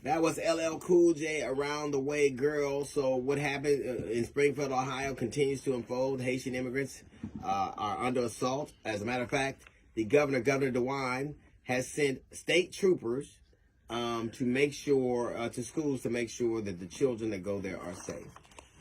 That was LL Cool J, Around the Way Girl. So what happened in Springfield, Ohio continues to unfold. Haitian immigrants are under assault. As a matter of fact, the Governor DeWine, has sent state troopers to make sure, to schools to make sure that the children that go there are safe.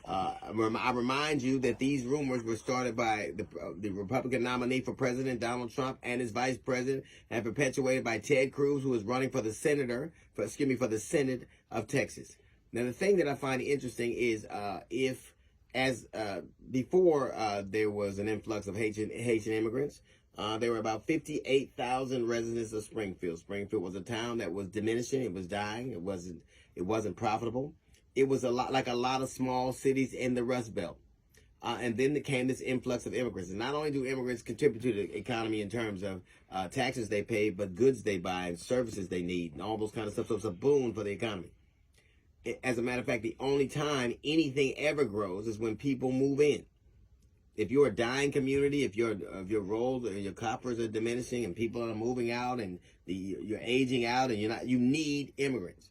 I remind you that these rumors were started by the Republican nominee for president, Donald Trump, and his vice president, and perpetuated by Ted Cruz, who is running for the for the Senate of Texas. Now, the thing that I find interesting is before there was an influx of Haitian immigrants, there were about 58,000 residents of Springfield. Springfield was a town that was diminishing. It was dying. It wasn't profitable. It was a lot like a lot of small cities in the Rust Belt. And then there came this influx of immigrants. And not only do immigrants contribute to the economy in terms of taxes they pay, but goods they buy and services they need and all those kind of stuff. So it's a boon for the economy. As a matter of fact, the only time anything ever grows is when people move in. If you're a dying community, if your roles and your coppers are diminishing and people are moving out and you're aging out and you need immigrants.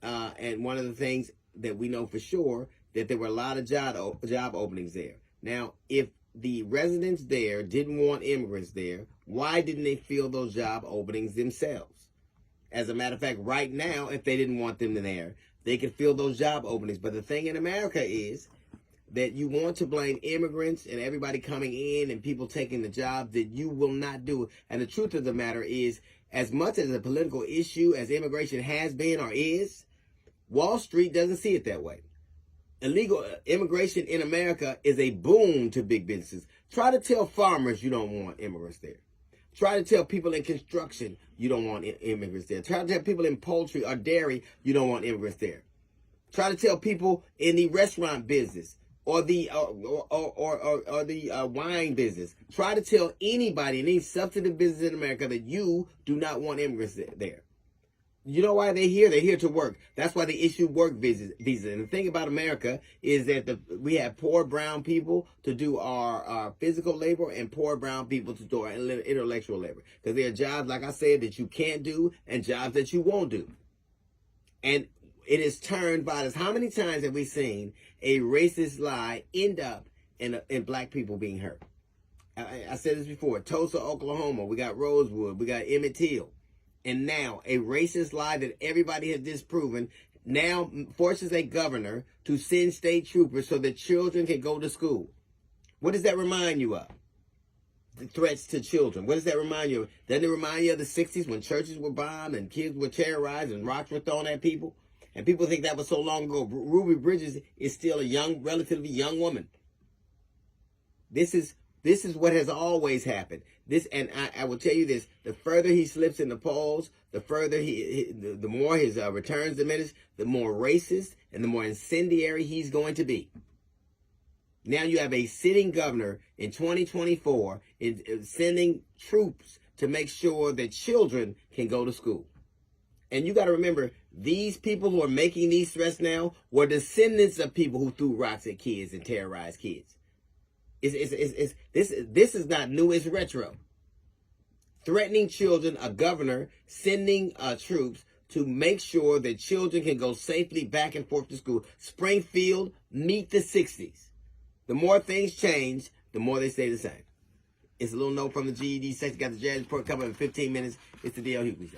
And one of the things that we know for sure, that there were a lot of job openings there. Now, if the residents there didn't want immigrants there, why didn't they fill those job openings themselves? As a matter of fact, right now, if they didn't want them there, they could fill those job openings. But the thing in America is that you want to blame immigrants and everybody coming in and people taking the job that you will not do. And the truth of the matter is, as much as a political issue as immigration has been or is, Wall Street doesn't see it that way. Illegal immigration in America is a boon to big businesses. Try to tell farmers you don't want immigrants there. Try to tell people in construction you don't want immigrants there. Try to tell people in poultry or dairy you don't want immigrants there. Try to tell people in the restaurant business or the wine business. Try to tell anybody in any substantive business in America that you do not want immigrants there. You know why they're here? They're here to work. That's why they issue work visas. And the thing about America is that we have poor brown people to do our physical labor and poor brown people to do our intellectual labor. Because there are jobs, like I said, that you can't do and jobs that you won't do. And it is turned by this. How many times have we seen a racist lie end up in black people being hurt? I said this before. Tulsa, Oklahoma. We got Rosewood. We got Emmett Till. And now a racist lie that everybody has disproven now forces a governor to send state troopers so that children can go to school. What does that remind you of? The threats to children. What does that remind you of? Doesn't it remind you of the 60s when churches were bombed and kids were terrorized and rocks were thrown at people? And people think that was so long ago. Ruby Bridges is still a relatively young woman. This is what has always happened. And I will tell you this: the further he slips in the polls, the further the more his returns diminish, the more racist and the more incendiary he's going to be. Now you have a sitting governor in 2024 sending troops to make sure that children can go to school. And you got to remember, these people who are making these threats now were descendants of people who threw rocks at kids and terrorized kids. This is not new, it's retro. Threatening children, a governor sending troops to make sure that children can go safely back and forth to school. Springfield, meet the 60s. The more things change, the more they stay the same. It's a little note from the GED section. Got the Jazz Report coming in 15 minutes. It's the D.L. Hughley Show.